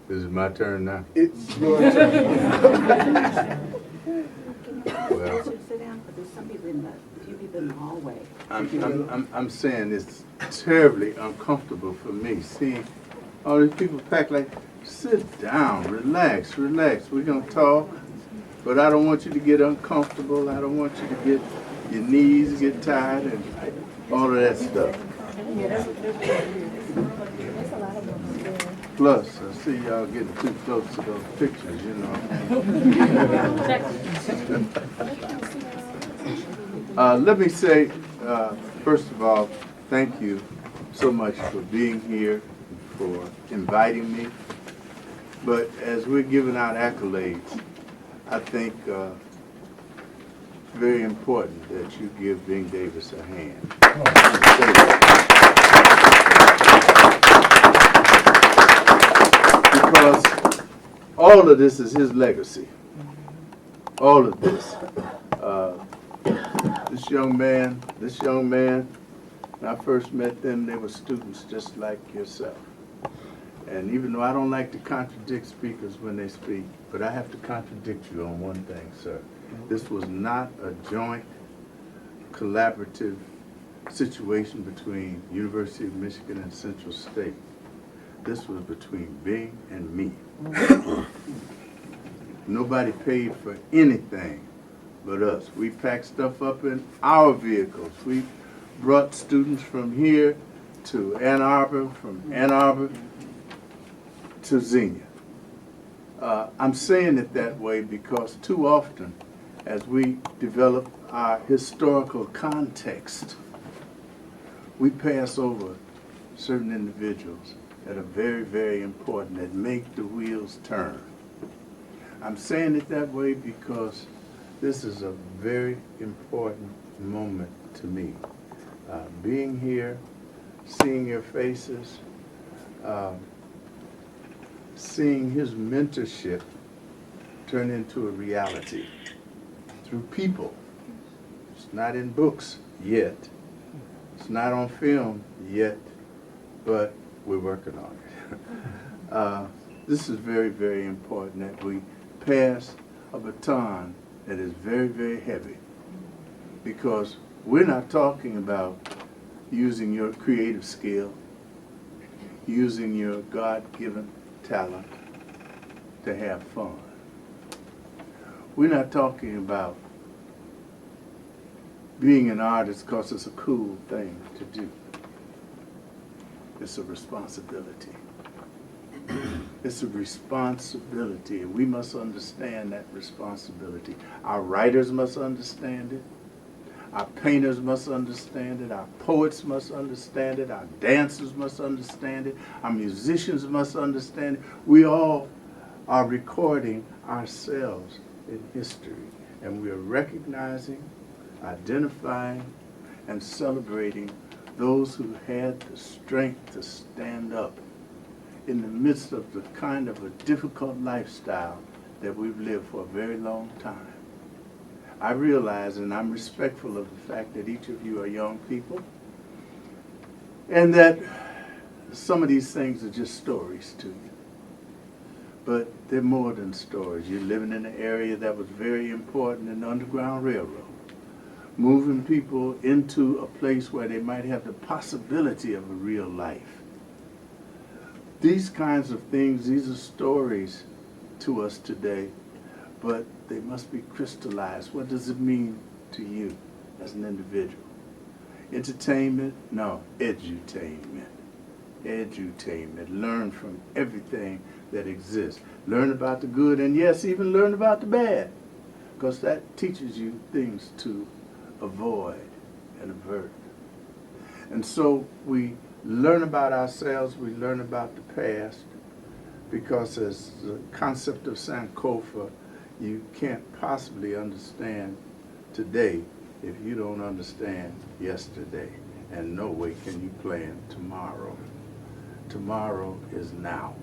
Is it my turn now? It's your turn. Well, Sit down, but there's some people in the, a few people in the hallway. I'm saying it's terribly uncomfortable for me seeing all these people packed like, sit down, relax, relax. We're going to talk, but I don't want you to get uncomfortable. I don't want you to get your knees get tired and all of that stuff. Plus, I see y'all getting too close to those pictures, you know. Let me say, first of all, thank you so much for being here, for inviting me. But as we're giving out accolades, I think it's very important that you give Bing Davis a hand. Because all of this is his legacy. All of this. This young man, when I first met them, they were students just like yourself. And even though I don't like to contradict speakers when they speak, but I have to contradict you on one thing, sir. This was not a joint, collaborative situation between University of Michigan and Central State. This was between Bing and me. Nobody paid for anything but us. We packed stuff up in our vehicles. We brought students from here to Ann Arbor, from Ann Arbor to Xenia. I'm saying it that way because too often, as we develop our historical context, we pass over certain individuals that are very, very important, that make the wheels turn. I'm saying it that way because this is a very important moment to me. Being here, seeing your faces, seeing his mentorship turn into a reality through people. It's not in books yet. It's not on film yet, but we're working on it. This is very, very important that we pass a baton that is very, very heavy, because we're not talking about using your creative skill, using your God-given talent to have fun. We're not talking about being an artist because it's a cool thing to do. It's a responsibility. It's a responsibility, and we must understand that responsibility. Our writers must understand it. Our painters must understand it. Our poets must understand it. Our dancers must understand it. Our musicians must understand it. We all are recording ourselves in history, and we are recognizing, identifying, and celebrating those who had the strength to stand up in the midst of the kind of a difficult lifestyle that we've lived for a very long time. I realize, and I'm respectful of the fact that each of you are young people, and that some of these things are just stories to you. But they're more than stories. You're living in an area that was very important in the Underground Railroad, moving people into a place where they might have the possibility of a real life. These kinds of things, these are stories to us today, but they must be crystallized. What does it mean to you as an individual? Entertainment? No, edutainment. Edutainment. Learn from everything that exists. Learn about the good, and yes, even learn about the bad, because that teaches you things to avoid and avert. And so we learn about ourselves, we learn about the past, because as the concept of Sankofa, you can't possibly understand today if you don't understand yesterday, and no way can you plan tomorrow. Tomorrow is now.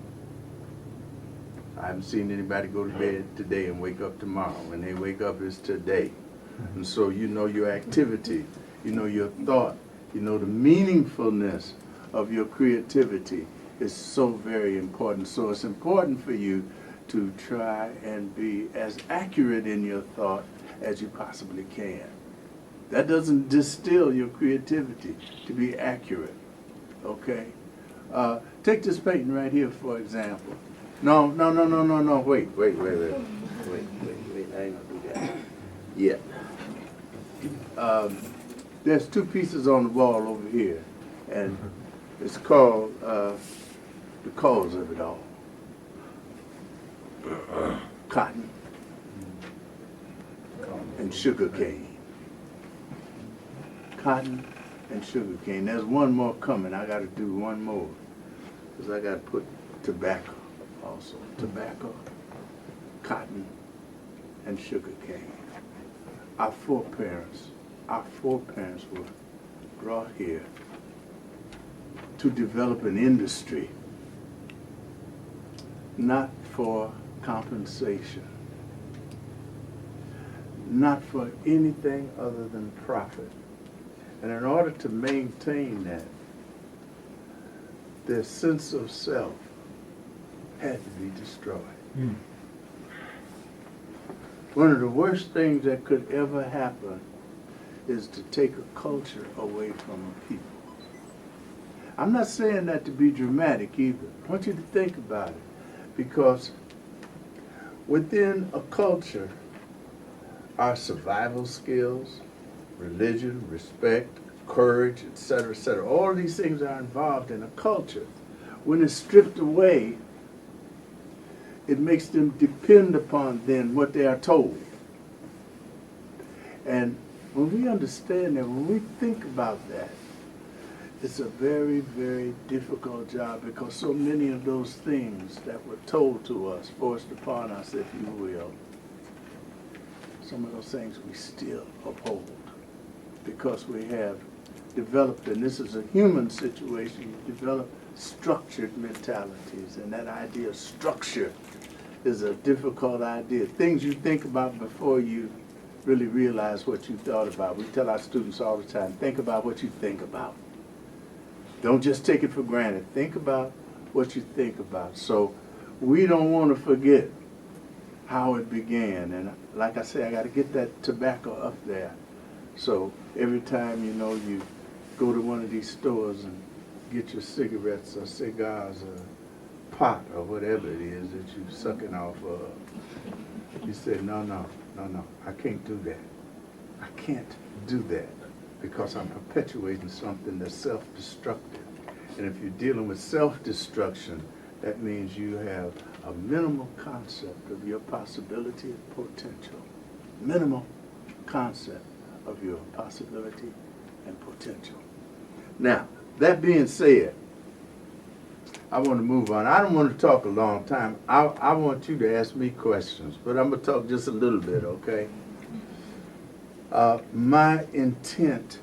I haven't seen anybody go to bed today and wake up tomorrow. When they wake up, it's today. And so you know your activity, you know your thought, you know the meaningfulness of your creativity is so very important. So it's important for you to try and be as accurate in your thought as you possibly can. That doesn't distill your creativity, to be accurate, okay? Take this painting right here, for example. No, wait, I ain't gonna do that yet. There's two pieces on the wall over here, and it's called the cause of it all. Cotton and sugar cane. Cotton and sugar cane. There's one more coming. I got to do one more because I got to put tobacco also. Tobacco, cotton, and sugar cane. Our foreparents were brought here to develop an industry, not for compensation, not for anything other than profit. And in order to maintain that, their sense of self had to be destroyed. Mm. One of the worst things that could ever happen is to take a culture away from a people. I'm not saying that to be dramatic either. I want you to think about it, because within a culture, our survival skills, religion, respect, courage, etc., all of these things are involved in a culture. When it's stripped away, it makes them depend upon then what they are told. And when we understand that, when we think about that, it's a very, very difficult job, because so many of those things that were told to us, forced upon us, if you will, some of those things we still uphold, because we have developed, and this is a human situation, you develop structured mentalities, and that idea of structure is a difficult idea. Things you think about before you really realize what you thought about. We tell our students all the time, think about what you think about. Don't just take it for granted. Think about what you think about. So we don't want to forget how it began. And like I say, I got to get that tobacco up there. So every time, you know, you go to one of these stores and get your cigarettes or cigars or pot or whatever it is that you're sucking off of, you say, no, I can't do that. I can't do that, because I'm perpetuating something that's self-destructive. And if you're dealing with self-destruction, that means you have a minimal concept of your possibility and potential. Minimal concept of your possibility and potential. Now, that being said, I want to move on. I don't want to talk a long time. I want you to ask me questions, but I'm going to talk just a little bit, okay? My intent